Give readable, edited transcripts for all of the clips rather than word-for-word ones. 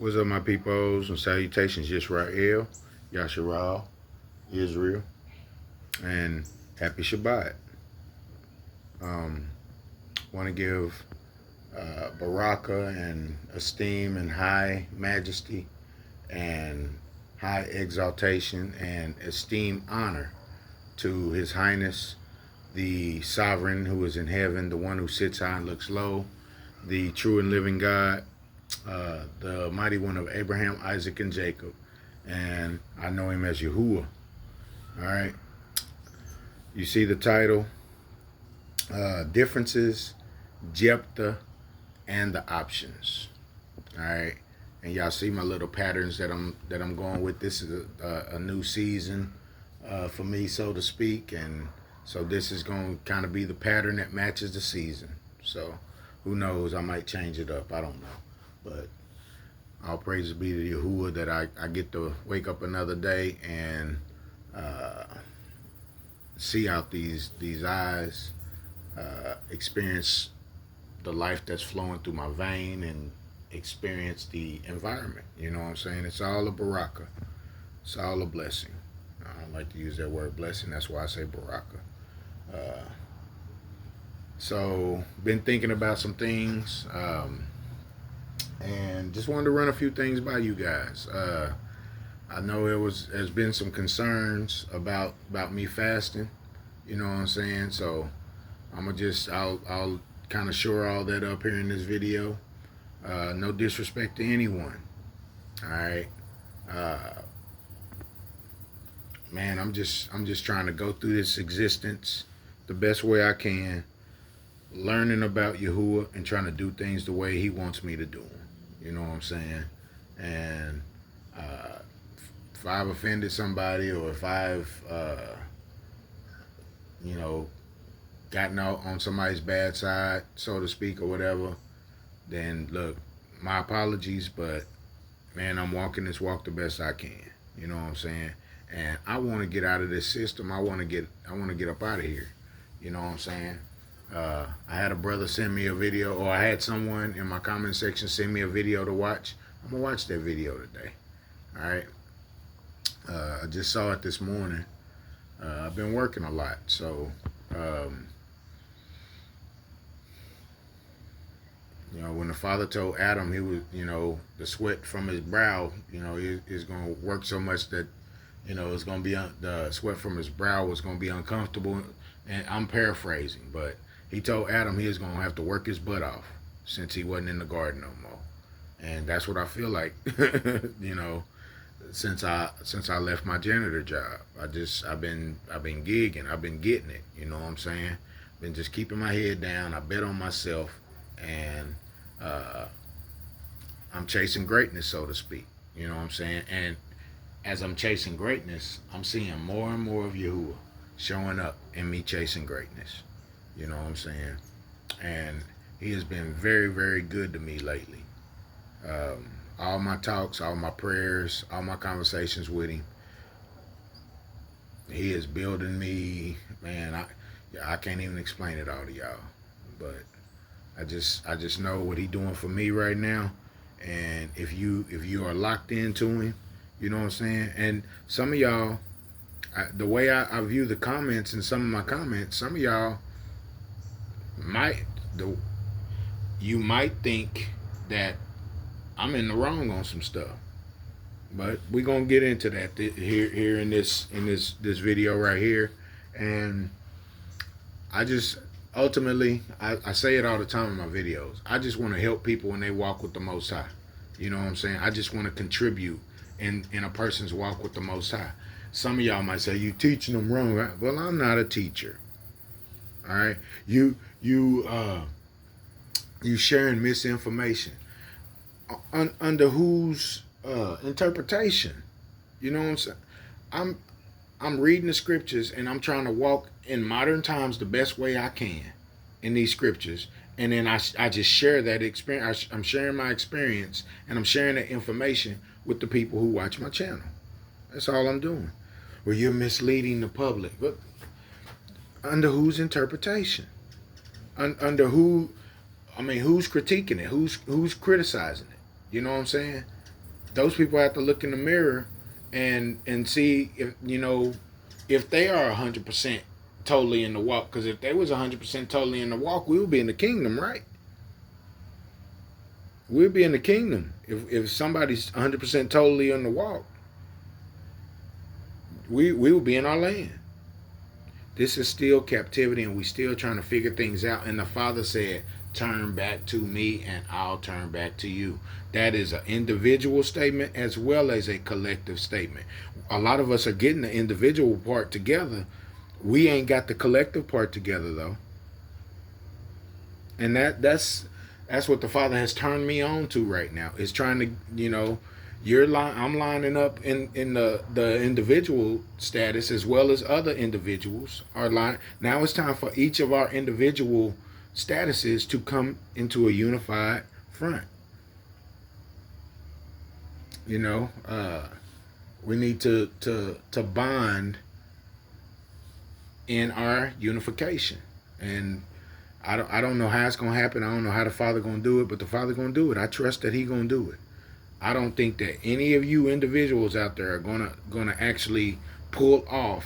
What's up, my peoples, and salutations, Yisrael, Yasharal, Israel, and happy Shabbat. Um, Want to give baraka and esteem and high majesty and high exaltation and esteem honor to His Highness, the Sovereign who is in heaven, the one who sits high and looks low, the true and living God, the mighty one of Abraham, Isaac, and Jacob. And I know him as Yahuwah. All right. You see the title, Differences, Jephtah, and the Options. All right. And y'all see my little patterns that I'm going with. This is a new season for me, so to speak. And so this is going to kind of be the pattern that matches the season. So who knows? I might change it up. I don't know. But all praises be to Yahuwah that I get to wake up another day and see out these eyes, experience the life that's flowing through my vein, and experience the environment. You know what I'm saying? It's all a baraka. It's all a blessing. I don't like to use that word blessing. That's why I say baraka. So been thinking about some things. And just wanted to run a few things by you guys. I know has been some concerns about me fasting. You know what I'm saying? So I'll kind of shore all that up here in this video. No disrespect to anyone. All right. Man, I'm just trying to go through this existence the best way I can, learning about Yahuwah and trying to do things the way He wants me to do them. You know what I'm saying? And if I've offended somebody, or if I've, gotten out on somebody's bad side, so to speak, or whatever, then look, my apologies, but man, I'm walking this walk the best I can. You know what I'm saying? And I want to get out of this system. I want to get up out of here. You know what I'm saying? I had a brother send me a video, or I had someone in my comment section send me a video to watch. I'm gonna watch that video today. All right. I just saw it this morning. I've been working a lot, so when the Father told Adam he was, the sweat from his brow, is gonna work so much that, it's gonna be the sweat from his brow was gonna be uncomfortable. And I'm paraphrasing, but He told Adam he was going to have to work his butt off since he wasn't in the garden no more. And that's what I feel like, since I left my janitor job. I've been gigging. I've been getting it. You know what I'm saying? Been just keeping my head down. I bet on myself, and I'm chasing greatness, so to speak. You know what I'm saying? And as I'm chasing greatness, I'm seeing more and more of Yahuwah showing up in me chasing greatness. You know what I'm saying? And He has been very, very good to me lately. All my talks, all my prayers, all my conversations with Him, He is building me. Man, I can't even explain it all to y'all. But I just know what He doing for me right now. And if you are locked into Him, you know what I'm saying? And some of y'all, the way I view the comments and some of my comments, some of y'all you might think that I'm in the wrong on some stuff, but we're gonna get into that here in this video right here. And I just ultimately, I say it all the time in my videos, I just want to help people when they walk with the Most High. You know what I'm saying? I just want to contribute in a person's walk with the Most High. Some of y'all might say, you teaching them wrong. Well, I'm not a teacher. All right, you sharing misinformation under whose interpretation? You know what I'm saying? I'm reading the scriptures, and I'm trying to walk in modern times the best way I can in these scriptures, and then I just share that experience. I'm sharing my experience, and I'm sharing that information with the people who watch my channel. That's all I'm doing. Well, you're misleading the public. But under whose interpretation? Under who? I mean, who's critiquing it? Who's criticizing it? You know what I'm saying? those people have to look in the mirror and see if if they are 100% totally in the walk. Because if they was 100% totally in the walk, we would be in the kingdom, right? We'd be in the kingdom if somebody's 100% totally in the walk. We will be in our land. This is still captivity, and we still trying to figure things out. And the Father said, turn back to me and I'll turn back to you. That is an individual statement as well as a collective statement. A lot of us are getting the individual part together. We ain't got the collective part together though. And that's what the Father has turned me on to right now. Is trying to, I'm lining up in the individual status as well as other individuals are lying. Now it's time for each of our individual statuses to come into a unified front. We need to bond in our unification. And I don't know how it's gonna happen. I don't know how the Father gonna do it, but the Father gonna do it. I trust that He gonna do it. I don't think that any of you individuals out there are gonna actually pull off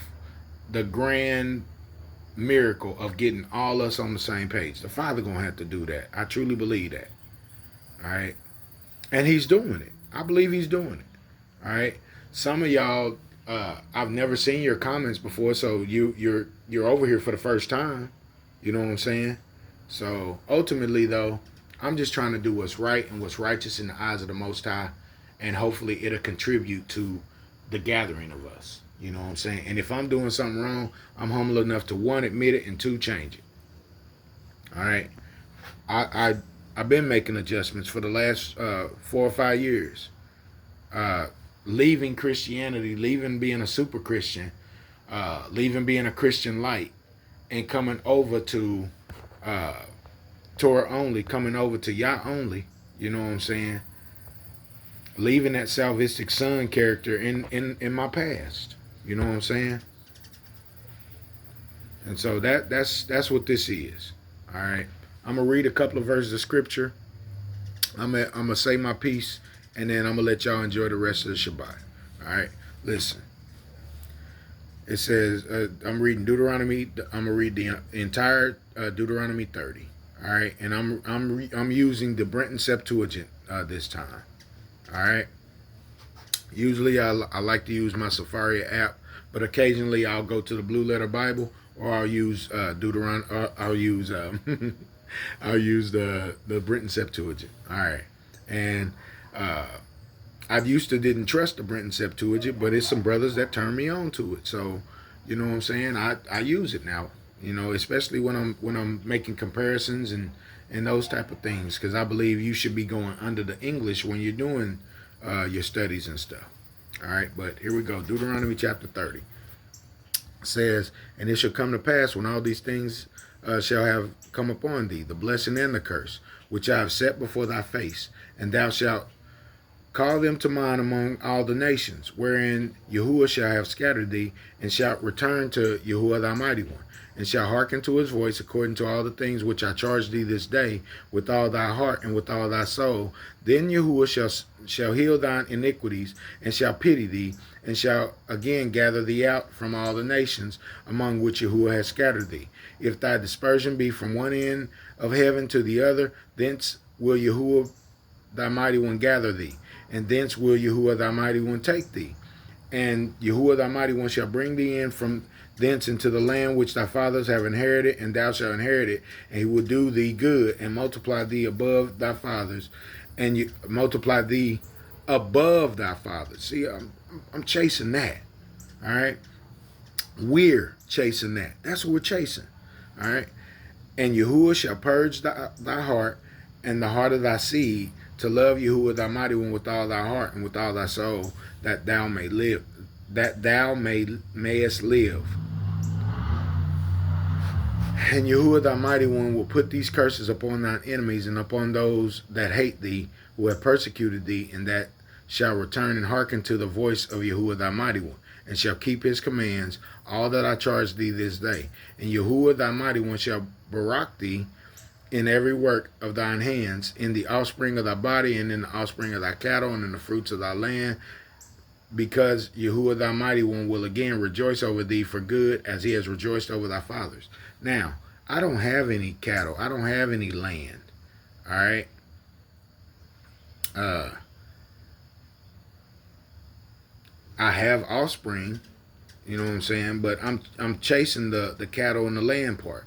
the grand miracle of getting all us on the same page. The Father gonna have to do that. I truly believe that. All right, and He's doing it. I believe He's doing it. All right. Some of y'all, I've never seen your comments before, so you're over here for the first time. You know what I'm saying? So ultimately, though, I'm just trying to do what's right and what's righteous in the eyes of the Most High, and hopefully it'll contribute to the gathering of us. You know what I'm saying? And if I'm doing something wrong, I'm humble enough to, one, admit it, and two, change it. All right? I've been making adjustments for the last 4 or 5 years. Leaving Christianity, leaving being a super Christian, leaving being a Christian light, and coming over to Torah only, coming over to Yah only. You know what I'm saying? Leaving that salvific son character in my past. You know what I'm saying? And so that's what this is. All right. I'm gonna read a couple of verses of scripture. I'm gonna say my piece, and then I'm gonna let y'all enjoy the rest of the Shabbat. All right. Listen. It says, I'm reading Deuteronomy. I'm gonna read the entire Deuteronomy 30. All right, and I'm using the Brenton Septuagint this time. All right. Usually I like to use my Safari app, but occasionally I'll go to the Blue Letter Bible, or I'll use Deuteronomy. I'll use I'll use the Brenton Septuagint. All right, and I used to didn't trust the Brenton Septuagint, but it's some brothers that turned me on to it. So, you know what I'm saying? I use it now. Especially when I'm making comparisons and those type of things, because I believe you should be going under the English when you're doing your studies and stuff. All right, but here we go. Deuteronomy chapter 30 says, "And it shall come to pass when all these things shall have come upon thee, the blessing and the curse, which I have set before thy face, and thou shalt call them to mind among all the nations, wherein Yahuwah shall have scattered thee, and shalt return to Yahuwah thy mighty one, and shall hearken to his voice according to all the things which I charge thee this day, with all thy heart and with all thy soul. Then Yahuwah shall heal thine iniquities, and shall pity thee, and shall again gather thee out from all the nations among which Yahuwah has scattered thee. If thy dispersion be from one end of heaven to the other, thence will Yahuwah thy mighty one gather thee, and thence will Yahuwah thy mighty one take thee. And Yahuwah thy mighty one shall bring thee in from thence into the land which thy fathers have inherited, and thou shalt inherit it, and he will do thee good, and multiply thee above thy fathers, and you multiply thee above thy fathers." See, I'm chasing that. All right, we're chasing that. That's what we're chasing. All right, and Yahuwah shall purge thy heart and the heart of thy seed, to love Yahuwah thy mighty one with all thy heart and with all thy soul, that thou may live, that thou mayest live. And Yahuwah thy mighty one will put these curses upon thine enemies and upon those that hate thee, who have persecuted thee, and that shall return and hearken to the voice of Yahuwah thy mighty one, and shall keep his commands, all that I charge thee this day. And Yahuwah thy mighty one shall barak thee in every work of thine hands, in the offspring of thy body, and in the offspring of thy cattle, and in the fruits of thy land, because Yahuwah thy mighty one will again rejoice over thee for good, as he has rejoiced over thy fathers. Now, I don't have any cattle. I don't have any land. All right. Uh, I have offspring. You know what I'm saying? But I'm chasing the cattle and the land part.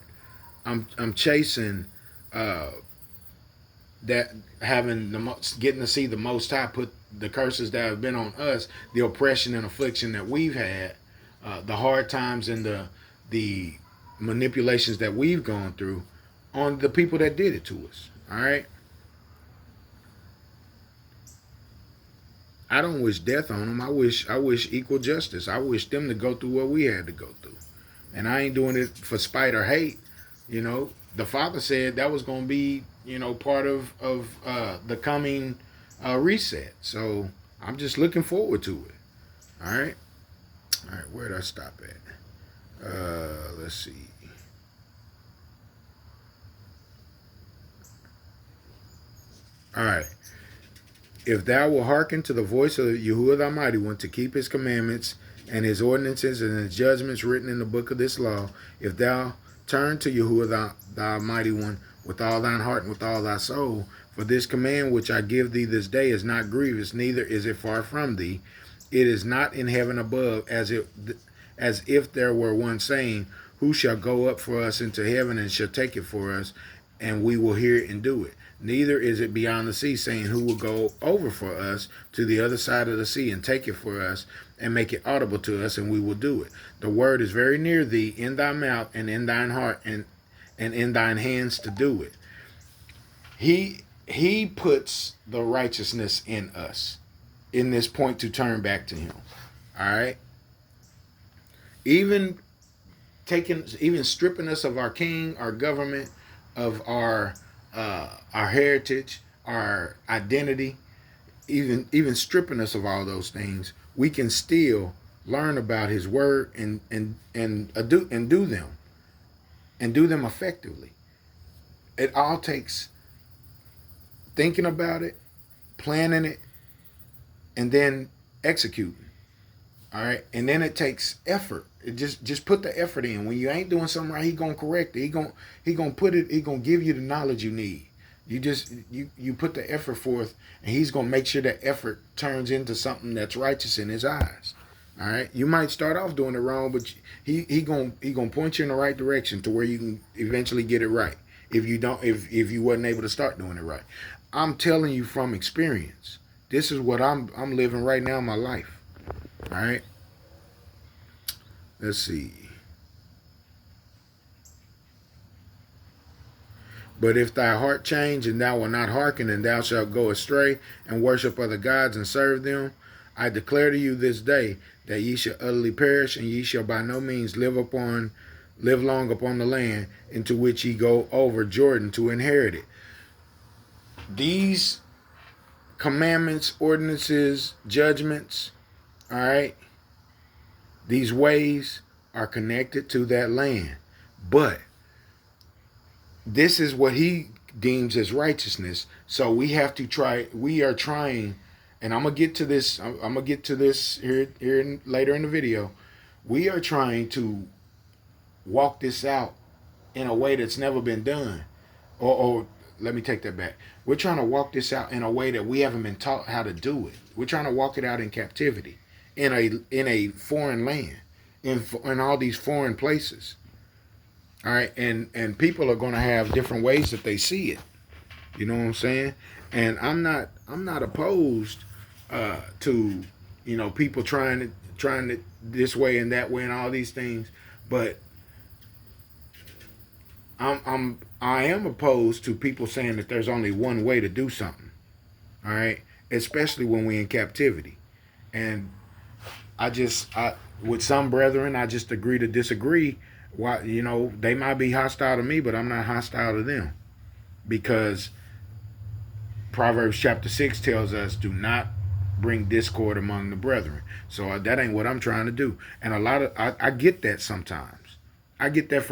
I'm chasing uh, that having the most, getting to see the Most High put the curses that have been on us, the oppression and affliction that we've had, the hard times and the manipulations that we've gone through, on the people that did it to us. All right. I don't wish death on them. I wish equal justice. I wish them to go through what we had to go through. And I ain't doing it for spite or hate. You know, the Father said that was going to be, part of the coming reset. So I'm just looking forward to it. All right. All right. Where did I stop at? Let's see. All right. If thou wilt hearken to the voice of Yahuwah thy mighty one, to keep his commandments and his ordinances and his judgments written in the book of this law, if thou turn to Yahuwah thy mighty one with all thine heart and with all thy soul, for this command which I give thee this day is not grievous, neither is it far from thee. It is not in heaven above, as if there were one saying, who shall go up for us into heaven and shall take it for us, and we will hear it and do it. Neither is it beyond the sea, saying, who will go over for us to the other side of the sea and take it for us and make it audible to us, and we will do it. The word is very near thee, in thy mouth and in thine heart, and in thine hands to do it. He puts the righteousness in us in this point to turn back to him. All right. Even stripping us of our king, our government, of our heritage, our identity, even stripping us of all those things, we can still learn about his word and do them effectively. It all takes thinking about it, planning it, and then executing. All right, and then it takes effort. It just put the effort in. When you ain't doing something right, he gonna correct it. He gonna put it. He gonna give you the knowledge you need. You put the effort forth, and he's gonna make sure that effort turns into something that's righteous in his eyes. All right, you might start off doing it wrong, but he gonna point you in the right direction to where you can eventually get it right. If you wasn't able to start doing it right, I'm telling you from experience. This is what I'm living right now in my life. All right. Let's see. But if thy heart change, and thou wilt not hearken, and thou shalt go astray and worship other gods and serve them, I declare to you this day that ye shall utterly perish, and ye shall by no means live long upon the land into which ye go over Jordan to inherit it. These commandments, ordinances, judgments, all right, these ways are connected to that land. But this is what he deems as righteousness. So we have to try, we are trying, and I'm going to get to this, here later in the video. We are trying to walk this out in a way that's never been done. Or let me take that back. We're trying to walk this out in a way that we haven't been taught how to do it. We're trying to walk it out in captivity, in a foreign land, in all these foreign places. All right, and people are going to have different ways that they see it. You know what I'm saying? And I'm not opposed to people trying to this way and that way and all these things, but I am opposed to people saying that there's only one way to do something. All right, especially when we're in captivity. And with some brethren, I just agree to disagree. Why, they might be hostile to me, but I'm not hostile to them, because Proverbs chapter 6 tells us, do not bring discord among the brethren. So that ain't what I'm trying to do. And I get that sometimes. I get that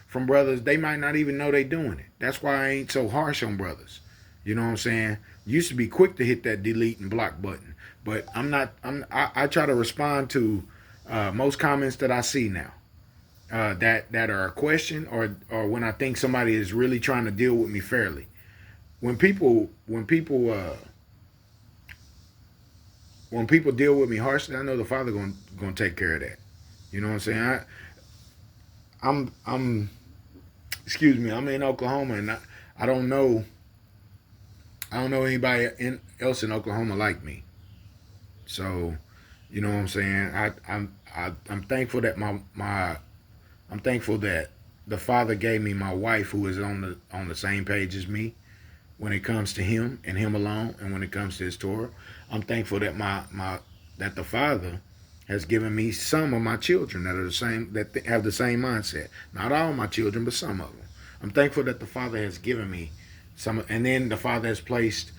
from brothers, they might not even know they doing it. That's why I ain't so harsh on brothers. You know what I'm saying? Used to be quick to hit that delete and block button, but I'm not. I try to respond to most comments that I see now. That are a question, or when I think somebody is really trying to deal with me fairly. When people deal with me harshly, I know the Father gonna take care of that. You know what I'm saying? I'm excuse me. I'm in Oklahoma, and I don't know anybody else in Oklahoma like me. So, you know what I'm saying? I'm thankful that I'm thankful that the Father gave me my wife who is on the same page as me when it comes to Him and Him alone, and when it comes to His Torah. I'm thankful that that the Father has given me some of my children that are the same, that have the same mindset. Not all my children, but some of them. I'm thankful that the Father has given me some, and then the Father has placed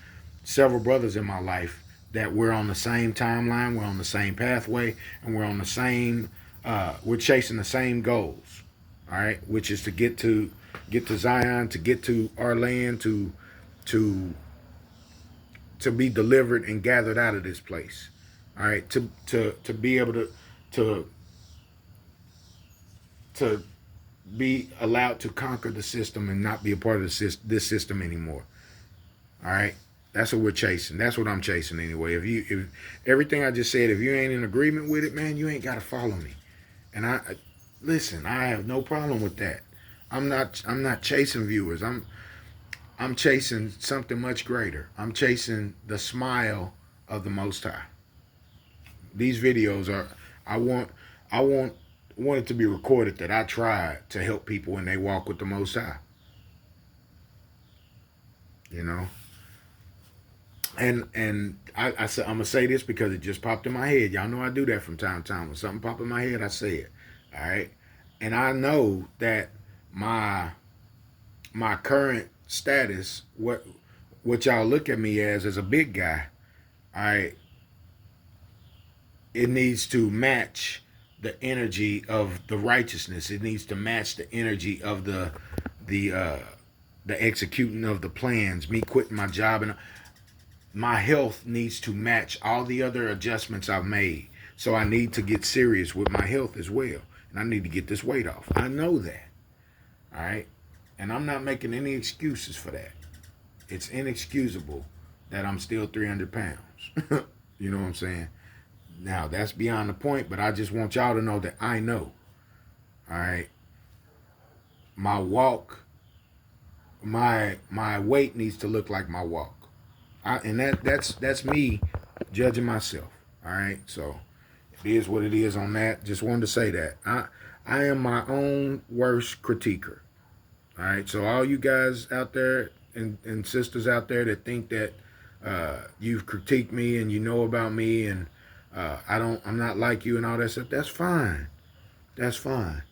several brothers in my life that we're on the same timeline, we're on the same pathway, and we're on the same, we're chasing the same goals. All right, which is to get to Zion, to get to our land, to to be delivered and gathered out of this place. All right, to be able to to be allowed to conquer the system and not be a part of this system anymore. All right, that's what we're chasing. That's what I'm chasing anyway. If everything I just said, if you ain't in agreement with it, man, you ain't got to follow me. And listen, I have no problem with that. I'm not chasing viewers. I'm chasing something much greater. I'm chasing the smile of the Most High. These videos are. I want. I want it to be recorded that I tried to help people when they walk with the Most High. You know. And I said I'm gonna say this because it just popped in my head. Y'all know I do that from time to time. When something pop in my head, I say it. All right. And I know that my current status, what y'all look at me as a big guy, all right, it needs to match the energy of the righteousness. It needs to match the energy of the uh the executing of the plans, me quitting my job, and my health needs to match all the other adjustments I've made. So I need to get serious with my health as well. And I need to get this weight off. I know that. All right. And I'm not making any excuses for that. It's inexcusable that I'm still 300 pounds. You know what I'm saying? Now, that's beyond the point, but I just want y'all to know that I know. All right. My walk, my weight needs to look like my walk. And that's me judging myself. All right. So it is what it is on that. Just wanted to say that. I am my own worst critiquer. All right. So all you guys out there and sisters out there that think that you've critiqued me and you know about me and I'm not like you and all that stuff, that's fine. That's fine.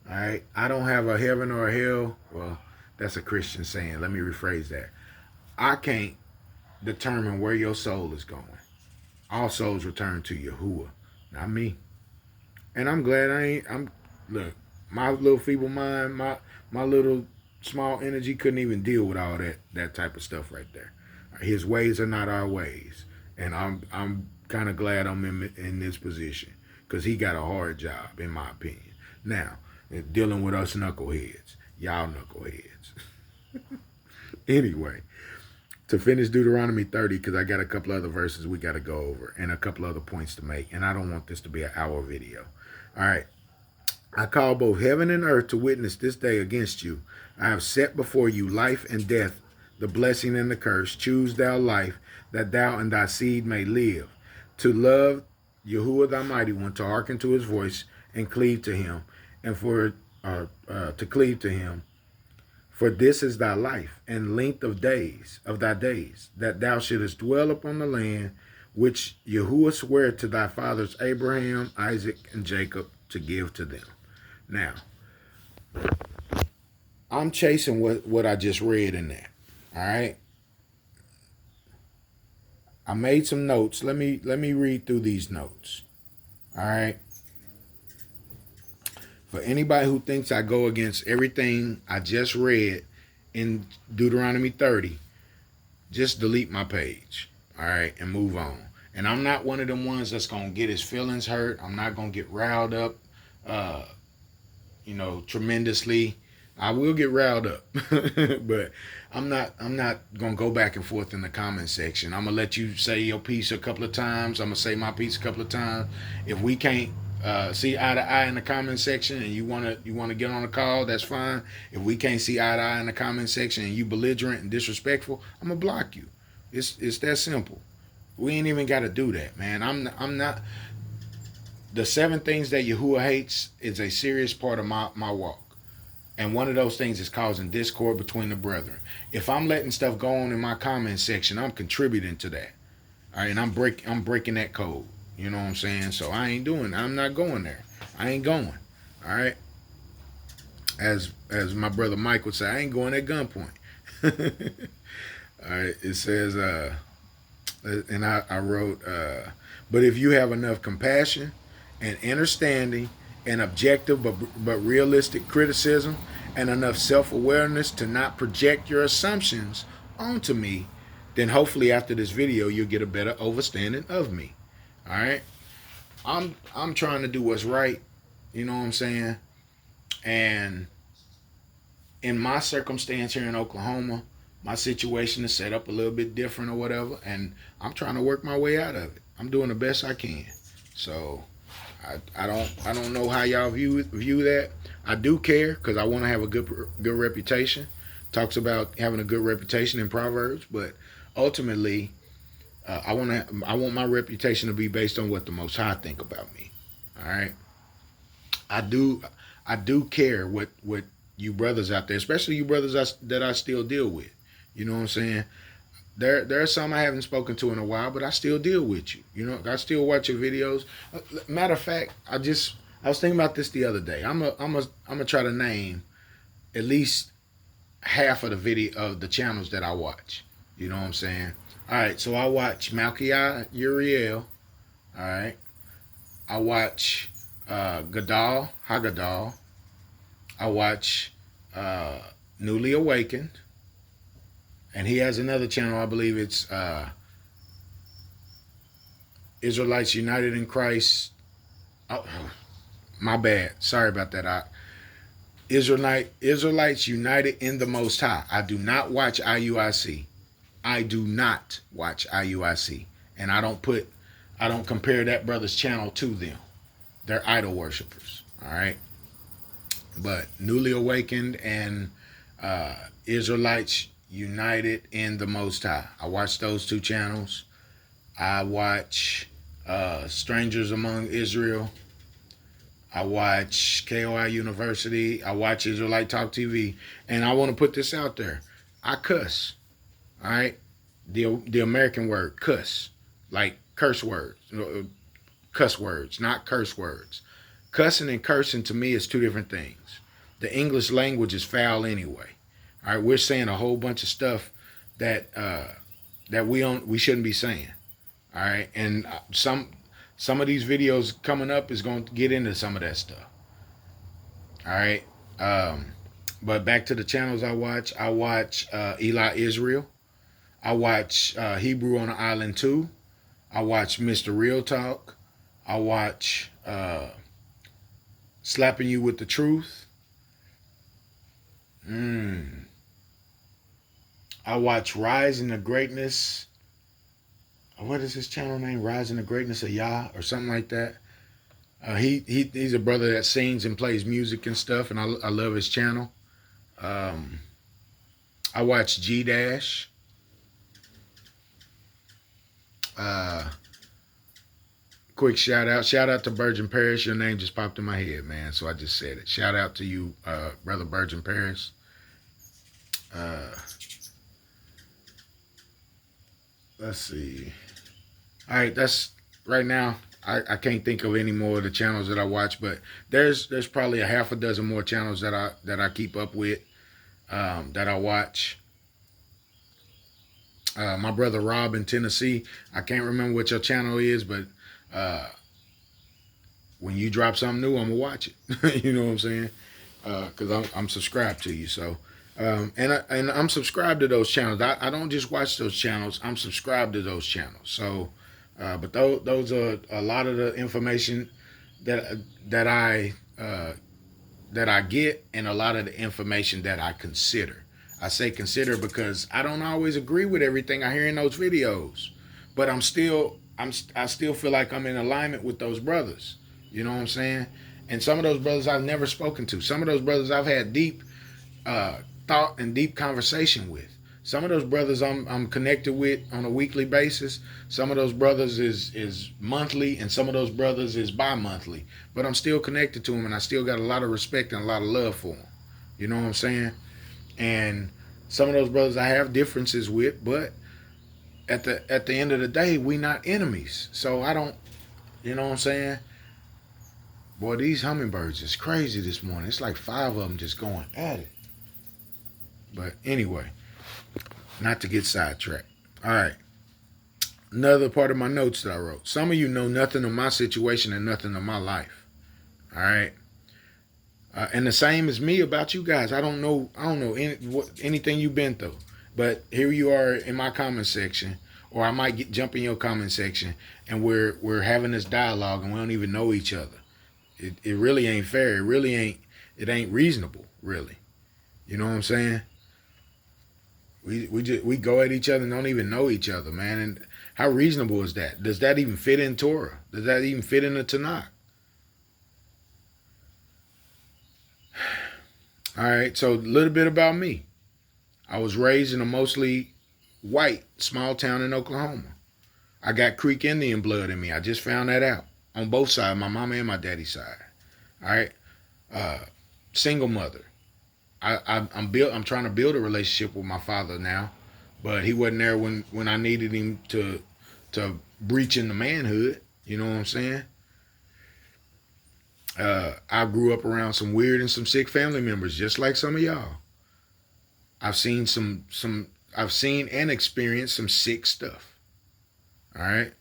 All right. I don't have a heaven or a hell. Well, that's a Christian saying. Let me rephrase that. I can't determine where your soul is going. All souls return to Yahuwah, not me. And I'm glad look, my little feeble mind, my little small energy couldn't even deal with all that type of stuff right there. His ways are not our ways. And I'm kind of glad I'm in this position because he got a hard job, in my opinion. Now, dealing with us knuckleheads, y'all knuckleheads. Anyway, to finish Deuteronomy 30, because I got a couple other verses we got to go over and a couple other points to make, and I don't want this to be an hour video. All right. I call both heaven and earth to witness this day against you. I have set before you life and death, the blessing and the curse. Choose thou life, that thou and thy seed may live, to love Yahuwah thy mighty one, to hearken to his voice and cleave to him, and to cleave to him. For this is thy life and length of thy days, that thou shouldest dwell upon the land which Yahuwah sware to thy fathers Abraham, Isaac, and Jacob to give to them. Now, I'm chasing what I just read in there. All right. I made some notes. Let me read through these notes. All right. For anybody who thinks I go against everything I just read in Deuteronomy 30, just delete my page, all right, and move on. And I'm not one of them ones that's gonna get his feelings hurt. I'm not gonna get riled up, uh, tremendously. I will get riled up, but I'm not. I'm not gonna go back and forth in the comment section. I'm gonna let you say your piece a couple of times. I'm gonna say my piece a couple of times. If we can't see eye to eye in the comment section, and you wanna get on a call, that's fine. If we can't see eye to eye in the comment section, and you belligerent and disrespectful, I'm gonna block you. It's that simple. We ain't even got to do that, man. I'm not. The 7 things that Yahuwah hates is a serious part of my walk. And one of those things is causing discord between the brethren. If I'm letting stuff go on in my comment section, I'm contributing to that. All right, and I'm breaking that code. You know what I'm saying? So I ain't doing. I'm not going there. I ain't going. All right. As my brother Mike would say, I ain't going at gunpoint. All right. It says, and I wrote, but if you have enough compassion and understanding and objective but realistic criticism and enough self-awareness to not project your assumptions onto me, then hopefully after this video you'll get a better understanding of me. All right, I'm trying to do what's right, you know what I'm saying? And in my circumstance here in Oklahoma, my situation is set up a little bit different or whatever, and I'm trying to work my way out of it. I'm doing the best I can. So I don't know how y'all view that. I do care because I want to have a good reputation. Talks about having a good reputation in Proverbs, but ultimately, I want my reputation to be based on what the Most High think about me. All right, I do care what you brothers out there, especially you brothers that I still deal with. You know what I'm saying? There are some I haven't spoken to in a while, but I still deal with you. You know, I still watch your videos. Matter of fact, I was thinking about this the other day. I'm gonna try to name at least half of the channels that I watch. You know what I'm saying? All right, so I watch Malkiah Uriel. All right, I watch Gadal Hagadal. I watch Newly Awakened. And he has another channel, I believe it's Israelites United in Christ. Oh, my bad. Sorry about that. Israelites United in the Most High. I do not watch IUIC. I do not watch IUIC. And I don't compare that brother's channel to them. They're idol worshipers. All right. But Newly Awakened and Israelites United in the Most High. I watch those 2 channels. I watch Strangers Among Israel. I watch K.O.I. University. I watch Israelite Talk TV. And I want to put this out there. I cuss. All right? The American word, cuss. Like curse words. Cuss words, not curse words. Cussing and cursing to me is 2 different things. The English language is foul anyway. All right, we're saying a whole bunch of stuff that we shouldn't be saying. All right, and some of these videos coming up is going to get into some of that stuff. All right, but back to the channels I watch. I watch Eli Israel. I watch Hebrew on the Island 2. I watch Mr. Real Talk. I watch Slapping You with the Truth. I watch Rising to Greatness. What is his channel name? Rising to Greatness of Yah or something like that. He's a brother that sings and plays music and stuff, and I love his channel. I watch G Dash. Quick shout out to Virgin Paris. Your name just popped in my head, man, so I just said it. Shout out to you, brother Virgin Paris. Let's see. All right, that's right now. I can't think of any more of the channels that I watch, but there's probably a half a dozen more channels that I keep up with, that I watch. My brother Rob in Tennessee. I can't remember what your channel is, but when you drop something new, I'm gonna watch it. You know what I'm saying? Because I'm subscribed to you. So, and I'm subscribed to those channels. I don't just watch those channels. I'm subscribed to those channels. So, but those are a lot of the information that that I that I get, and a lot of the information that I consider. I say consider because I don't always agree with everything I hear in those videos, but I still feel like I'm in alignment with those brothers. You know what I'm saying? And some of those brothers I've never spoken to. Some of those brothers I've had deep uh, thought and deep conversation with. Some of those brothers I'm connected with on a weekly basis. Some of those brothers is monthly, and some of those brothers is bi-monthly. But I'm still connected to them, and I still got a lot of respect and a lot of love for them. You know what I'm saying? And some of those brothers I have differences with, but at the end of the day, we not enemies. So I don't, you know what I'm saying? Boy, these hummingbirds is crazy this morning. It's like 5 of them just going at it. But anyway, not to get sidetracked. All right. Another part of my notes that I wrote. Some of you know nothing of my situation and nothing of my life. All right. And the same as me about you guys. I don't know anything you've been through. But here you are in my comment section, or I might jump in your comment section, and we're having this dialogue, and we don't even know each other. It really ain't fair. It ain't reasonable, really. You know what I'm saying? We go at each other and don't even know each other, man. And how reasonable is that? Does that even fit in Torah? Does that even fit in the Tanakh? All right, so a little bit about me. I was raised in a mostly white small town in Oklahoma. I got Creek Indian blood in me. I just found that out on both sides, my mama and my daddy's side. All right, single mother. I'm trying to build a relationship with my father now, but he wasn't there when I needed him to breach into manhood. You know what I'm saying? I grew up around some weird and some sick family members, just like some of y'all. I've seen I've seen and experienced some sick stuff. All right.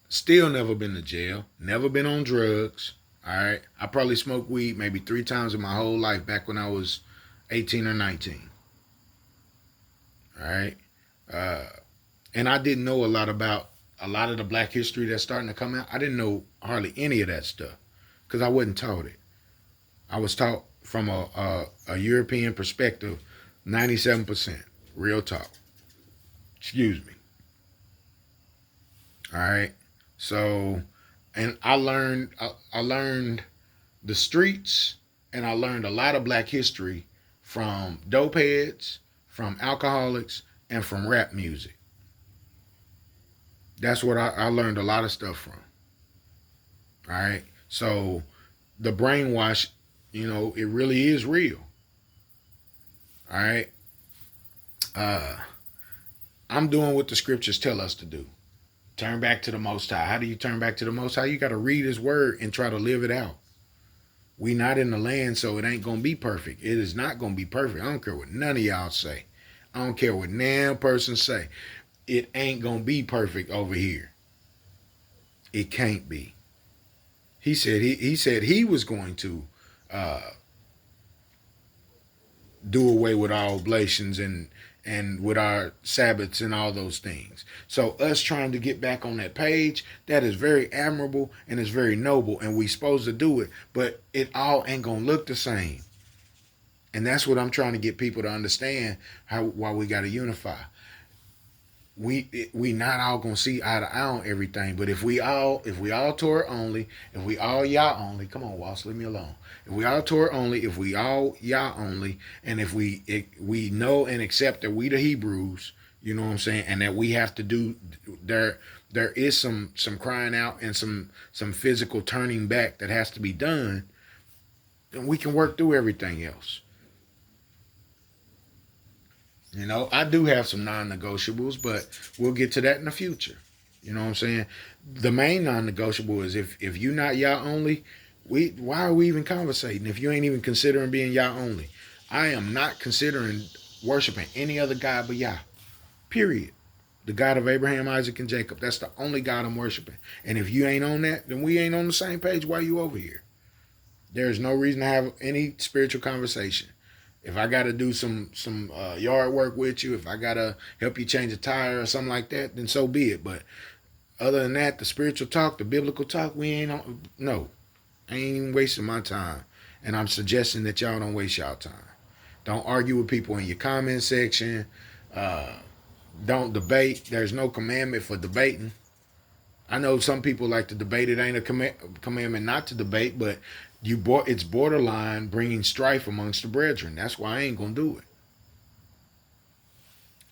Still never been to jail. Never been on drugs. All right. I probably smoked weed maybe 3 times in my whole life back when I was 18 or 19. All right. And I didn't know a lot about a lot of the black history that's starting to come out. I didn't know hardly any of that stuff because I wasn't taught it. I was taught from a European perspective, 97%. Real talk. Excuse me. All right. So, and I learned the streets, and I learned a lot of black history from dope heads, from alcoholics, and from rap music. That's what I learned a lot of stuff from. All right. So the brainwash, it really is real. All right. I'm doing what the scriptures tell us to do. Turn back to the Most High. How do you turn back to the Most High? You got to read His Word and try to live it out. We not in the land, so it ain't going to be perfect. It is not going to be perfect. I don't care what none of y'all say. I don't care what none person say. It ain't going to be perfect over here. It can't be. He said he was going to do away with our oblations and with our Sabbaths and all those things. So us trying to get back on that page, that is very admirable and it's very noble, and we supposed to do it, but it all ain't gonna look the same. And that's what I'm trying to get people to understand, why we gotta unify. We not all gonna see eye to eye on everything, but if we all Torah only, if we all Yah only, come on, Walsh, leave me alone. If we all Torah only, if we all Yah only, and if we know and accept that we the Hebrews, you know what I'm saying, and that we have to do there is some crying out and some physical turning back that has to be done, then we can work through everything else. I do have some non-negotiables, but we'll get to that in the future. You know what I'm saying? The main non-negotiable is if you're not Yah only, why are we even conversating if you ain't even considering being Yah only? I am not considering worshiping any other God but Yah. Period. The God of Abraham, Isaac, and Jacob. That's the only God I'm worshiping. And if you ain't on that, then we ain't on the same page. Why you over here? There's no reason to have any spiritual conversation. If I got to do some yard work with you, if I got to help you change a tire or something like that, then so be it. But other than that, the spiritual talk, the biblical talk, we ain't on. No, I ain't even wasting my time. And I'm suggesting that y'all don't waste y'all time. Don't argue with people in your comment section. Don't debate. There's no commandment for debating. I know some people like to debate. It ain't a commandment not to debate, but it's borderline bringing strife amongst the brethren. That's why I ain't gonna do it.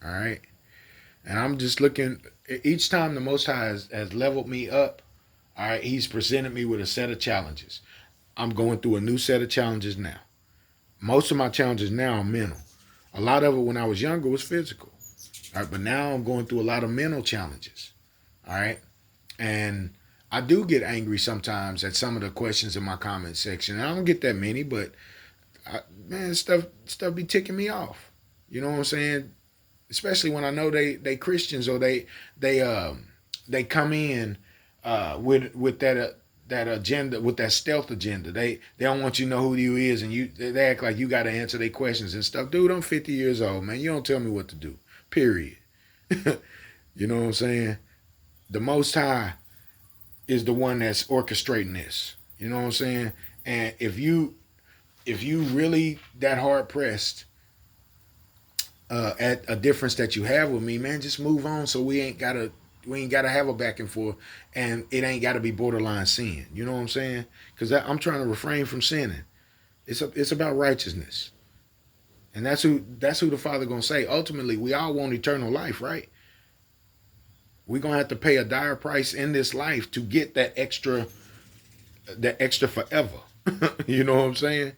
All right. And I'm just looking. Each time the Most High has leveled me up, all right, He's presented me with a set of challenges. I'm going through a new set of challenges now. Most of my challenges now are mental. A lot of it when I was younger was physical. All right, but now I'm going through a lot of mental challenges. All right. And I do get angry sometimes at some of the questions in my comment section. And I don't get that many, but man, stuff be ticking me off. You know what I'm saying? Especially when I know they Christians, or they come in with that agenda, with that stealth agenda. They don't want you to know who you is, and they act like you got to answer their questions and stuff. Dude, I'm 50 years old, man. You don't tell me what to do. Period. You know what I'm saying? The Most High is the one that's orchestrating this. You know what I'm saying? And if you really that hard pressed at a difference that you have with me, man, just move on. So we ain't gotta have a back and forth, and it ain't gotta be borderline sin. You know what I'm saying? Because I'm trying to refrain from sinning. It's about righteousness, and that's who the Father gonna say. Ultimately, we all want eternal life, right? We're gonna have to pay a dire price in this life to get that extra forever. You know what I'm saying?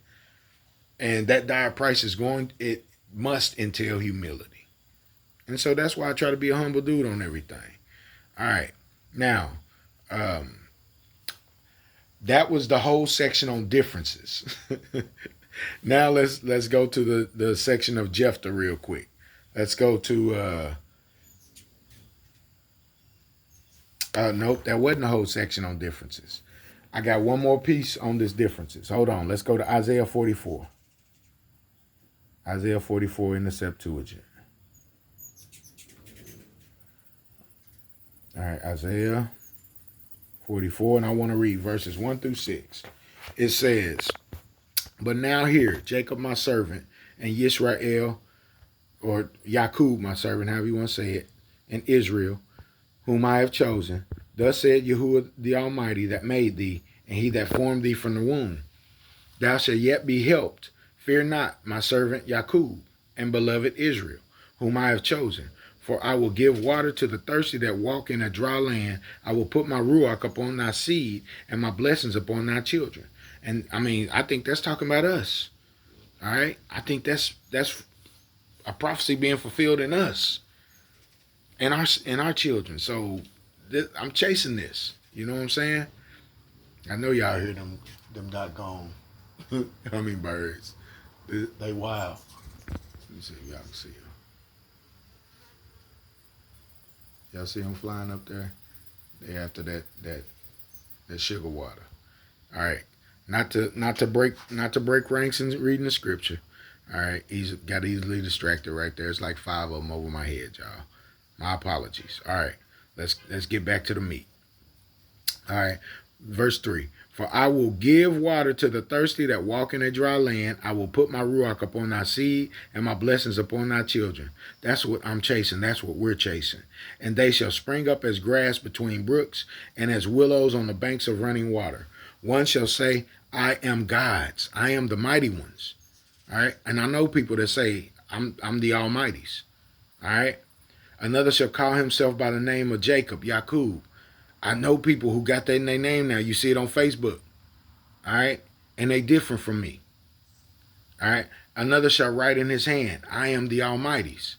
And that dire price it must entail humility. And so that's why I try to be a humble dude on everything. All right. Now, that was the whole section on differences. Now let's go to the section of Jephtah real quick. Let's go to nope, that wasn't the whole section on differences. I got one more piece on this differences. Hold on. Let's go to Isaiah 44. Isaiah 44 in the Septuagint. All right, Isaiah 44, and I want to read verses 1 through 6. It says, "But now hear, Jacob my servant, and Yisrael, or Yakub my servant, however you want to say it, and Israel, whom I have chosen. Thus said Yahuwah the Almighty that made thee, and he that formed thee from the womb. Thou shalt yet be helped. Fear not, my servant Yakub, and beloved Israel, whom I have chosen. For I will give water to the thirsty that walk in a dry land. I will put my ruach upon thy seed, and my blessings upon thy children." And I mean, I think that's talking about us. All right? I think that's a prophecy being fulfilled in us and our children. So I'm chasing this. You know what I'm saying? I know y'all hear them doggone hummingbirds. They wild. Let me see if y'all can see them. Y'all see them flying up there? They after that sugar water. All right. Not to break ranks in reading the scripture. All right. He's got easily distracted right there. It's like 5 of them over my head, y'all. My apologies. All right. Let's get back to the meat. All right. Verse 3. "For I will give water to the thirsty that walk in a dry land. I will put my ruach upon thy seed, and my blessings upon thy children." That's what I'm chasing. That's what we're chasing. "And they shall spring up as grass between brooks, and as willows on the banks of running water. One shall say, I am God's. I am the mighty ones." All right. And I know people that say, I'm the Almighty's. All right. "Another shall call himself by the name of Jacob, Yakub." I know people who got that in their name now. You see it on Facebook. All right. And they different from me. All right. "Another shall write in his hand, I am the Almighty's."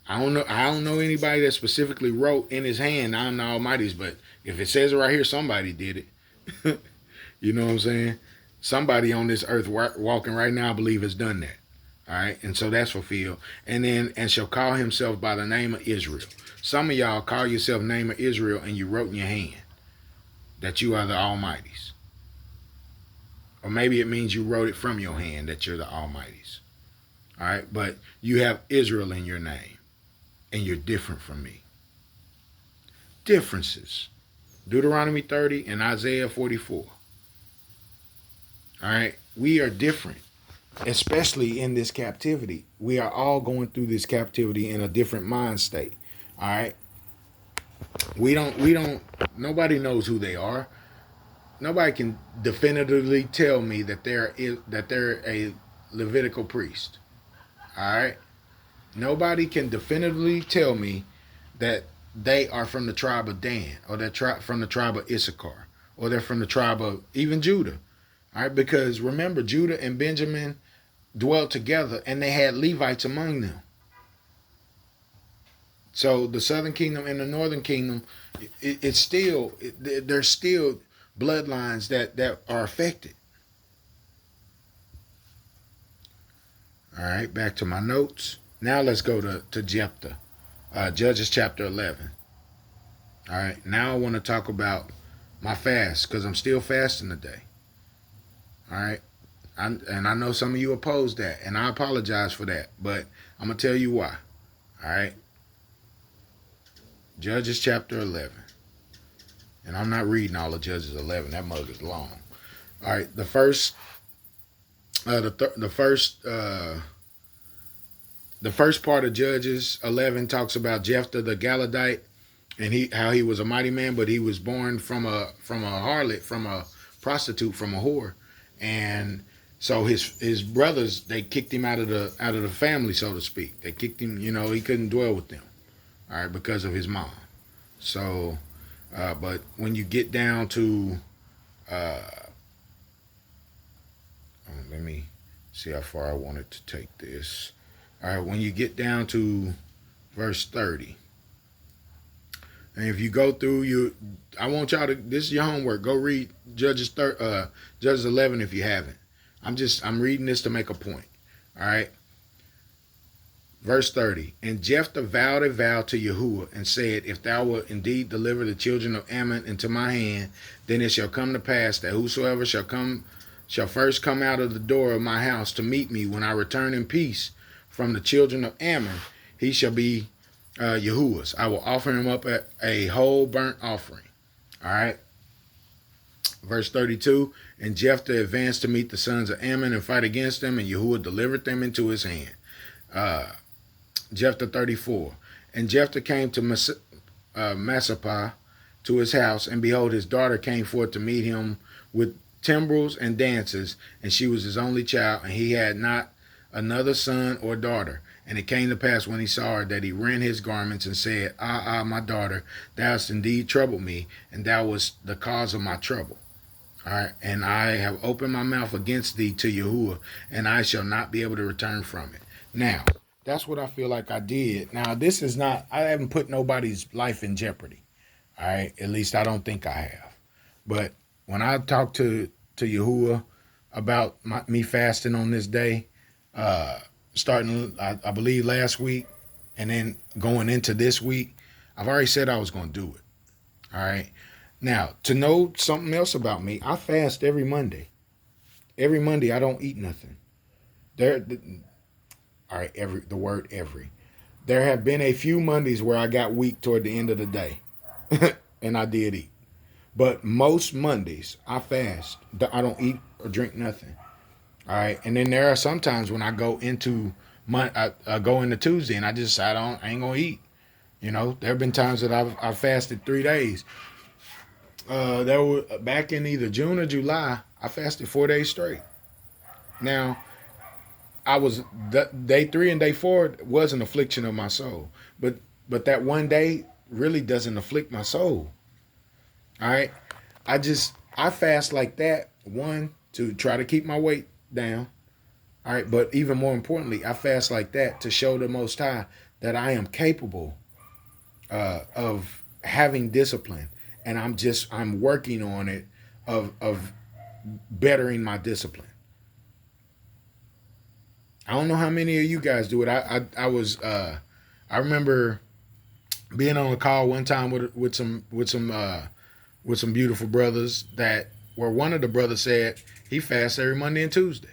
I don't know anybody that specifically wrote in his hand, "I'm the Almighty's," but if it says it right here, somebody did it. You know what I'm saying? Somebody on this earth walking right now, I believe, has done that. All right. And so that's fulfilled. And then, "and shall call himself by the name of Israel." Some of y'all call yourself name of Israel and you wrote in your hand that you are the Almighty's. Or maybe it means you wrote it from your hand that you're the Almighty's. All right, but you have Israel in your name and you're different from me. Differences. Deuteronomy 30 and Isaiah 44. All right, we are different, especially in this captivity. We are all going through this captivity in a different mind state. All right, nobody knows who they are. Nobody can definitively tell me that they're a Levitical priest. All right, nobody can definitively tell me that they are from the tribe of Dan, or they're from the tribe of Issachar, or they're from the tribe of even Judah. All right, because remember, Judah and Benjamin dwelt together and they had Levites among them. So the southern kingdom and the northern kingdom, there's still bloodlines that are affected. All right, back to my notes. Now let's go to Jephtah, Judges chapter 11. All right, now I want to talk about my fast because I'm still fasting today. All right, and I know some of you oppose that, and I apologize for that, but I'm going to tell you why. All right, Judges chapter 11. And I'm not reading all of Judges 11. That mug is long. All right, the first part of Judges 11 talks about Jephtah the Galadite, and how he was a mighty man, but he was born from a harlot, from a prostitute, from a whore, and so his brothers, they kicked him out of the family, so to speak. They kicked him. He couldn't dwell with them. All right, because of his mom. So, but when you get down to let me see how far I wanted to take this. All right, when you get down to verse 30, and if you go through I want y'all to. This is your homework. Go read Judges 11 if you haven't. I'm reading this to make a point. All right. Verse 30. And Jephtah vowed a vow to Yahuwah and said, if thou wilt indeed deliver the children of Ammon into my hand, then it shall come to pass that whosoever shall first come out of the door of my house to meet me when I return in peace from the children of Ammon, he shall be Yahuwah's. I will offer him up a whole burnt offering. All right. Verse 32. And Jephtah advanced to meet the sons of Ammon and fight against them, and Yahuwah delivered them into his hand. Jephtah 34. And Jephtah came to Massapah to his house, and behold, his daughter came forth to meet him with timbrels and dances, and she was his only child, and he had not another son or daughter. And it came to pass when he saw her that he rent his garments and said, my daughter, thou hast indeed troubled me, and thou wast the cause of my trouble. All right, and I have opened my mouth against thee to Yahuwah, and I shall not be able to return from it. Now, that's what I feel like I did. Now, this is not, I haven't put nobody's life in jeopardy. All right, at least I don't think I have. But when I talked to Yahuwah about me fasting on this day, starting, I believe, last week, and then going into this week, I've already said I was going to do it. All right. Now, to know something else about me, I fast every Monday. Every Monday, I don't eat nothing. All right, the word every. There have been a few Mondays where I got weak toward the end of the day, and I did eat. But most Mondays, I fast. I don't eat or drink nothing. All right, and then there are some times when I go into I go into Tuesday and I just I ain't gonna eat. There have been times that I've fasted 3 days. There were back in either June or July, I fasted 4 days straight. Now, I was day 3 and day 4 was an affliction of my soul, but that one day really doesn't afflict my soul. All right, I fast like that, one, to try to keep my weight down. All right, but even more importantly, I fast like that to show the Most High that I am capable of having discipline, and I'm working on it of bettering my discipline. I don't know how many of you guys do it. I remember being on a call one time with some beautiful brothers that where one of the brothers said he fasts every Monday and Tuesday.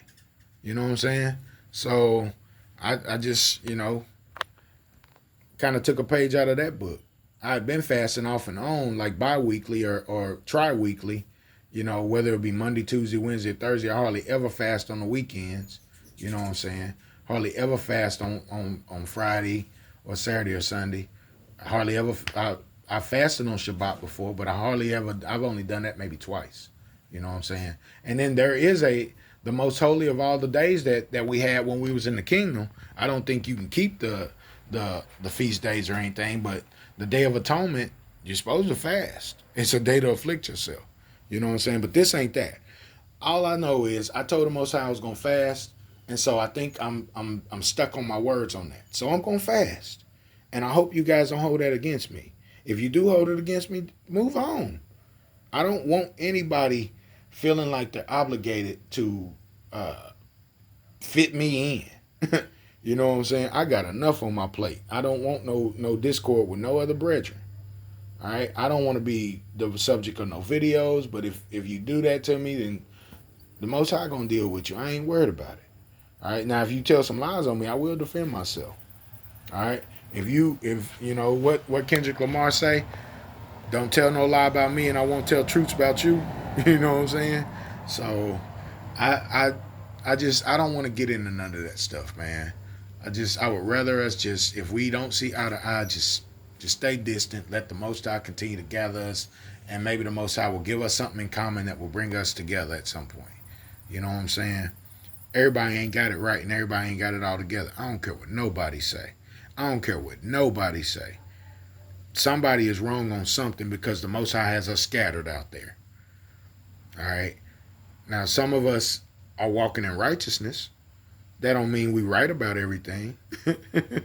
You know what I'm saying? So I just, kind of took a page out of that book. I had been fasting off and on, like bi-weekly or tri-weekly, whether it be Monday, Tuesday, Wednesday, Thursday. I hardly ever fast on the weekends. You know what I'm saying? Hardly ever fast on Friday or Saturday or Sunday. I hardly ever, I fasted on Shabbat before, but I've only done that maybe twice. You know what I'm saying? And then there is the most holy of all the days that we had when we was in the kingdom. I don't think you can keep the feast days or anything, but the Day of Atonement, you're supposed to fast. It's a day to afflict yourself. You know what I'm saying? But this ain't that. All I know is I told the Most High I was gonna fast, and so I think I'm stuck on my words on that. So I'm gonna fast, and I hope you guys don't hold that against me. If you do hold it against me, move on. I don't want anybody feeling like they're obligated to fit me in. You know what I'm saying? I got enough on my plate. I don't want no discord with no other brethren. All right. I don't want to be the subject of no videos. But if you do that to me, then the Most High gonna deal with you. I ain't worried about it. All right. Now, if you tell some lies on me, I will defend myself. All right. If you know what Kendrick Lamar say, don't tell no lie about me, and I won't tell truths about you. You know what I'm saying? So I I I don't want to get into none of that stuff, man. I would rather us just, if we don't see eye to eye, just stay distant. Let the Most High continue to gather us, and maybe the Most High will give us something in common that will bring us together at some point. You know what I'm saying? Everybody ain't got it right, and everybody ain't got it all together. I don't care what nobody say. I don't care what nobody say. Somebody is wrong on something because the Most High has us scattered out there. All right. Now, some of us are walking in righteousness. That don't mean we right about everything. The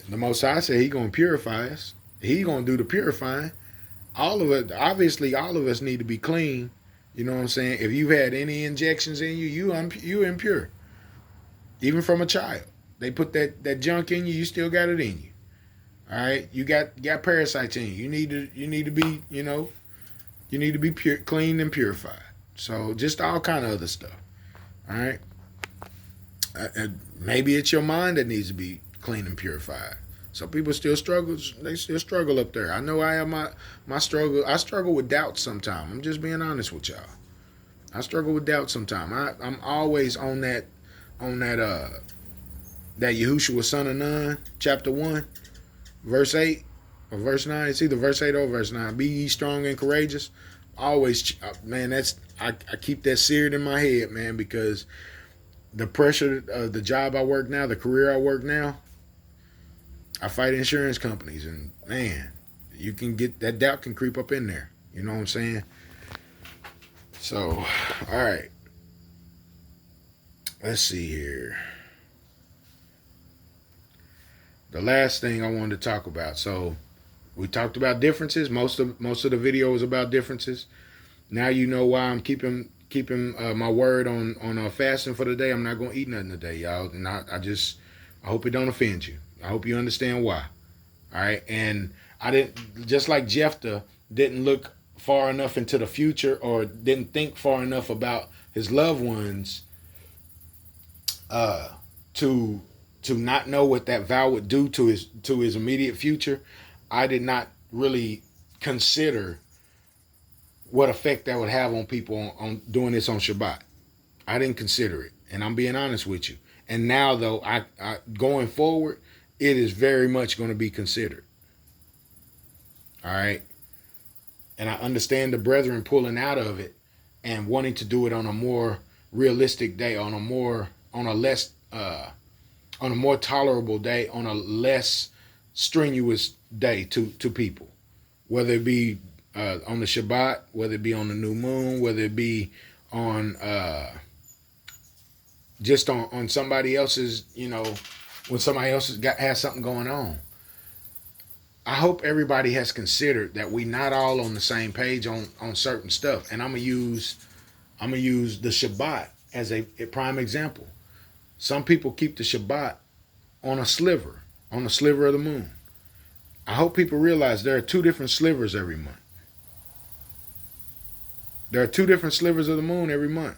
Most High said He gonna purify us. He gonna do the purifying. All of it, obviously, all of us need to be clean. You know what I'm saying? If you've had any injections in you, you impure. Even from a child, they put that junk in you. You still got it in you. All right, you got parasites in you. You need to be you need to be pure, clean and purified. So just all kind of other stuff. All right. Maybe it's your mind that needs to be clean and purified. Some people still struggle. They still struggle up there. I know I have my struggle. I struggle with doubt sometimes. I'm just being honest with y'all. I struggle with doubt sometimes. I'm always on that Yahushua son of Nun, chapter 1, verse 8 or verse 9. It's either verse 8 or verse 9. Be ye strong and courageous. Always, man. I keep that seared in my head, man, because the pressure of the job I work now, the career I work now, I fight insurance companies, and man, you can get that doubt can creep up in there. You know what I'm saying? So, all right, let's see here. The last thing I wanted to talk about. So, we talked about differences. Most of the video was about differences. Now you know why I'm keeping my word on fasting for the day. I'm not gonna eat nothing today, y'all. And I hope it don't offend you. I hope you understand why. All right. And I didn't, just like Jephtah didn't look far enough into the future or didn't think far enough about his loved ones uh, to not know what that vow would do to his immediate future. I did not really consider what effect that would have on people on doing this on Shabbat. I didn't consider it, and I'm being honest with you. And now, though, I going forward, it is very much going to be considered. All right, and I understand the brethren pulling out of it and wanting to do it on a more realistic day, on a less on a more tolerable day, on a less strenuous day to people, whether it be on the Shabbat, whether it be on the new moon, whether it be on just on somebody else's, when somebody else has something going on. I hope everybody has considered that we not all on the same page on certain stuff. And I'm gonna use the Shabbat as a prime example. Some people keep the Shabbat on a sliver of the moon. I hope people realize there are two different slivers every month. There are two different slivers of the moon every month.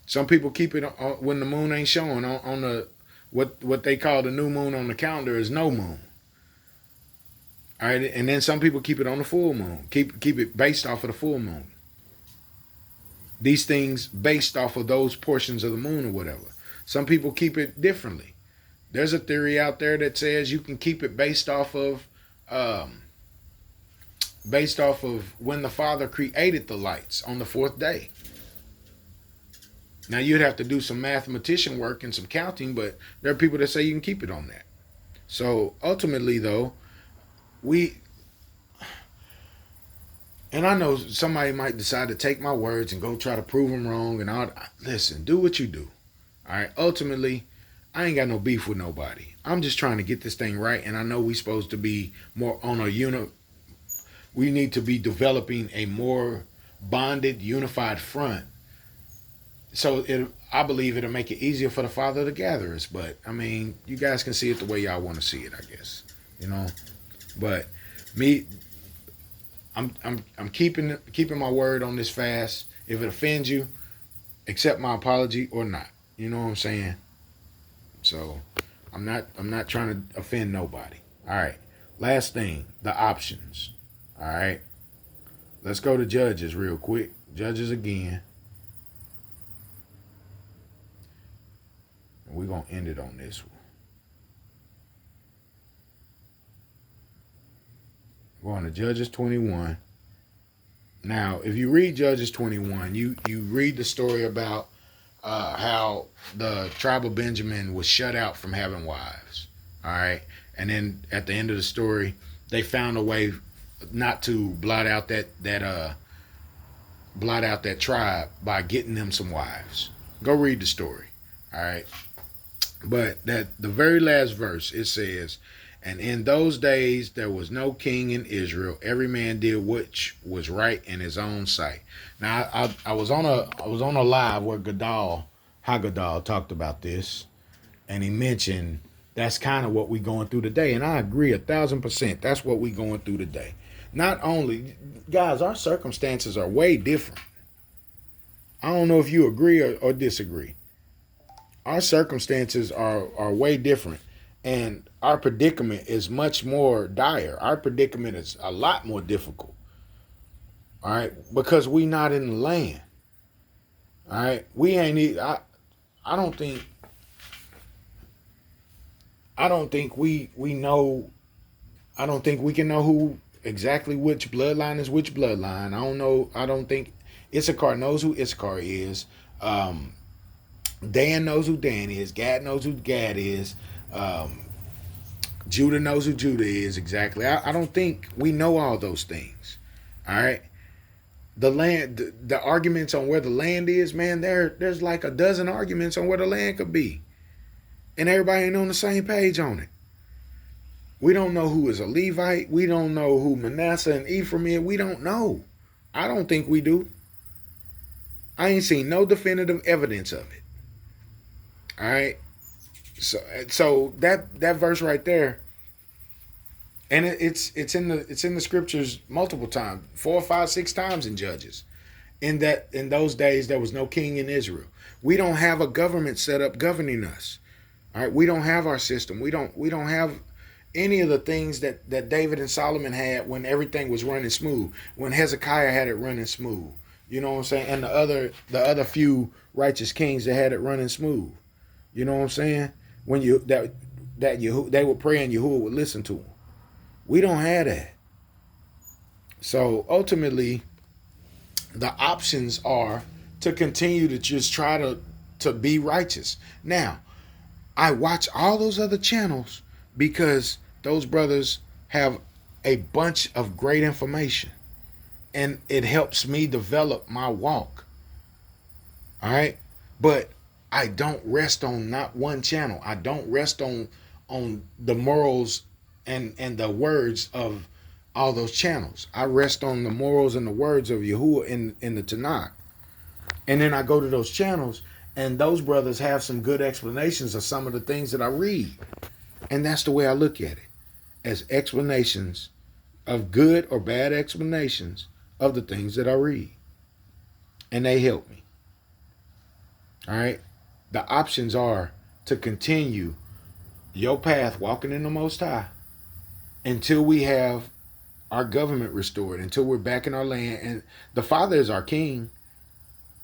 Some people keep it when the moon ain't showing on the what they call the new moon on the calendar is no moon. All right, and then some people keep it on the full moon. Keep it based off of the full moon. These things based off of those portions of the moon or whatever. Some people keep it differently. There's a theory out there that says you can keep it based off of when the Father created the lights on the fourth day. Now you'd have to do some mathematician work and some counting, but there are people that say you can keep it on that. So ultimately, though, and I know somebody might decide to take my words and go try to prove them wrong. And listen, do what you do. All right. Ultimately, I ain't got no beef with nobody. I'm just trying to get this thing right. And I know we're supposed to be more on a we need to be developing a more bonded, unified front. So I believe it'll make it easier for the Father to gather us. But I mean, you guys can see it the way y'all want to see it, I guess. But me, I'm keeping my word on this fast. If it offends you, accept my apology or not. You know what I'm saying? So I'm not trying to offend nobody. All right. Last thing, the options. All right. Let's go to Judges real quick. Judges again. And we're going to end it on this one. Going to Judges 21. Now, if you read Judges 21, you read the story about how the tribe of Benjamin was shut out from having wives. All right. And then at the end of the story, they found a way not to blot out that tribe by getting them some wives. Go read the story. All right. But the very last verse, it says, and in those days there was no king in Israel. Every man did which was right in his own sight. Now I was on a live where Haggadol talked about this, and he mentioned that's kind of what we're going through today. And I agree 1,000%. That's what we're going through today. Not only, guys, our circumstances are way different. I don't know if you agree or disagree. Our circumstances are way different. And our predicament is much more dire. Our predicament is a lot more difficult. All right. Because we not in the land. All right. We ain't, I don't think we know, I don't think we can know who exactly which bloodline is which bloodline. I don't think Issachar knows who Issachar is. Dan knows who Dan is. Gad knows who Gad is. Judah knows who Judah is exactly. I don't think we know all those things. All right. The arguments on where the land is, man, there's like a dozen arguments on where the land could be. And everybody ain't on the same page on it. We don't know who is a Levite. We don't know who Manasseh and Ephraim is. We don't know. I don't think we do. I ain't seen no definitive evidence of it. All right. So that verse right there, and it's in the scriptures multiple times, 4, 5, 6 times in Judges. In those days there was no king in Israel. We don't have a government set up governing us. All right, we don't have our system. We don't have any of the things that David and Solomon had when everything was running smooth. When Hezekiah had it running smooth. You know what I'm saying? And the other few righteous kings that had it running smooth. You know what I'm saying? When they would pray and Yahuwah would listen to them. We don't have that. So ultimately, the options are to continue to just try to be righteous. Now, I watch all those other channels because those brothers have a bunch of great information. And it helps me develop my walk. All right? But I don't rest on not one channel. I don't rest on the morals and the words of all those channels. I rest on the morals and the words of Yahuwah in the Tanakh. And then I go to those channels, and those brothers have some good explanations of some of the things that I read. And that's the way I look at it. as explanations of good or bad explanations of the things that I read. And they help me. All right. The options are to continue your path walking in the Most High until we have our government restored, until we're back in our land. And the Father is our king,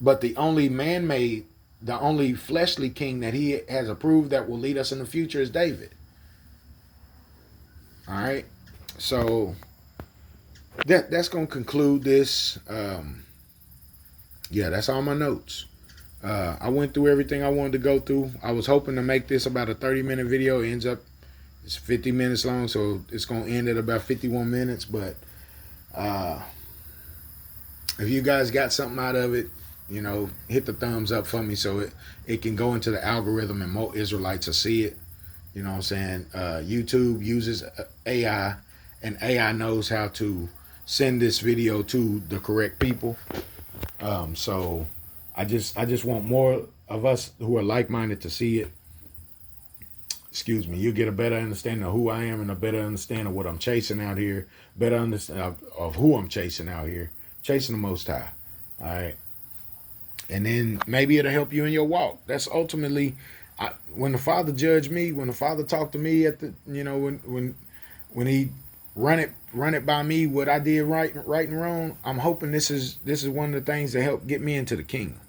but the only man-made, the only fleshly king that he has approved that will lead us in the future is David. All right. So that's going to conclude this. Yeah, that's all my notes. I went through everything I wanted to go through. I was hoping to make this about a 30-minute video. It ends up it's 50 minutes long, so it's going to end at about 51 minutes. But if you guys got something out of it, you know, hit the thumbs up for me so it can go into the algorithm and more Israelites will see it. You know what I'm saying? YouTube uses AI, and AI knows how to send this video to the correct people. So I just want more of us who are like-minded to see it. Excuse me. You get a better understanding of who I am and a better understanding of what I'm chasing out here. Better understanding of who I'm chasing out here. Chasing the Most High. All right. And then maybe it'll help you in your walk. That's ultimately, when the Father judged me, when the Father talked to me at the, you know, when he run it by me what I did right and wrong. I'm hoping this is one of the things that help get me into the kingdom.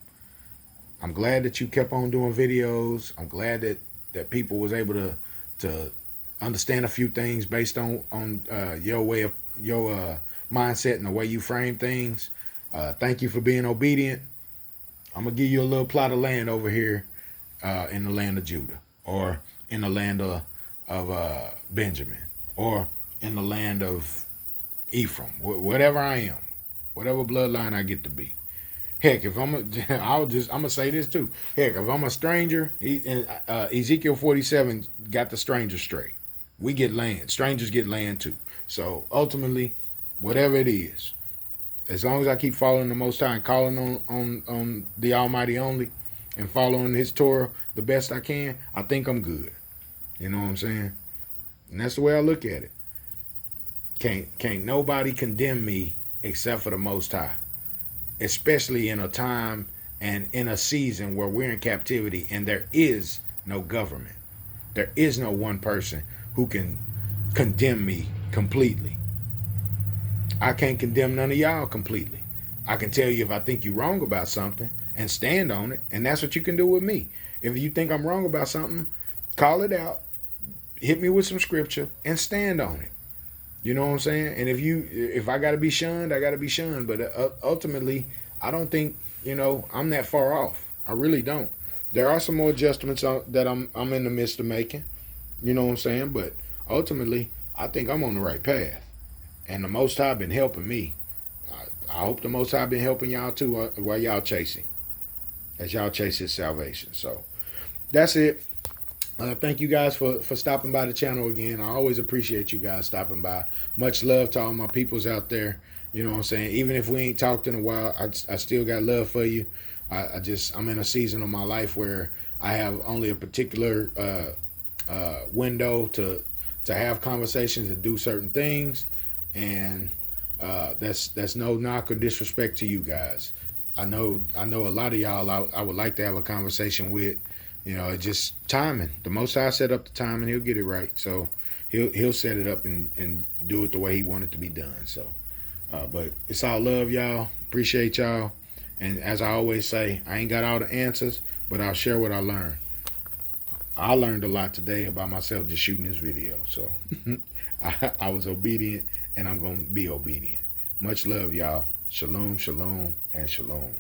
I'm glad that you kept on doing videos. I'm glad that people was able to understand a few things based on your way of your mindset and the way you frame things. Thank you for being obedient. I'm gonna give you a little plot of land over here in the land of Judah, or in the land of Benjamin, or in the land of Ephraim, whatever I am, whatever bloodline I get to be. Heck, if I'm gonna say this too. Heck, if I'm a stranger, Ezekiel 47 got the stranger straight. We get land. Strangers get land too. So ultimately, whatever it is, as long as I keep following the Most High and calling on the Almighty only, and following His Torah the best I can, I think I'm good. You know what I'm saying? And that's the way I look at it. Can't nobody condemn me except for the Most High, especially in a time and in a season where we're in captivity and there is no government. There is no one person who can condemn me completely. I can't condemn none of y'all completely. I can tell you if I think you're wrong about something and stand on it, and that's what you can do with me. If you think I'm wrong about something, call it out, hit me with some scripture, and stand on it. You know what I'm saying? And if I got to be shunned, I got to be shunned. But ultimately, I don't think, I'm that far off. I really don't. There are some more adjustments that I'm in the midst of making. You know what I'm saying? But ultimately, I think I'm on the right path. And the Most High been helping me. I hope the Most High been helping y'all too while y'all chasing. As y'all chase His salvation. So that's it. Thank you guys for stopping by the channel again. I always appreciate you guys stopping by. Much love to all my peoples out there. You know what I'm saying? Even if we ain't talked in a while, I still got love for you. I'm in a season of my life where I have only a particular window to have conversations and do certain things. And that's no knock or disrespect to you guys. I know a lot of y'all I would like to have a conversation with. It's just timing. The Most High set up the time, and He'll get it right. So He'll set it up and do it the way He wanted to be done. So, but it's all love, y'all. Appreciate y'all. And as I always say, I ain't got all the answers, but I'll share what I learned. I learned a lot today about myself just shooting this video. So I was obedient, and I'm going to be obedient. Much love, y'all. Shalom, shalom, and shalom.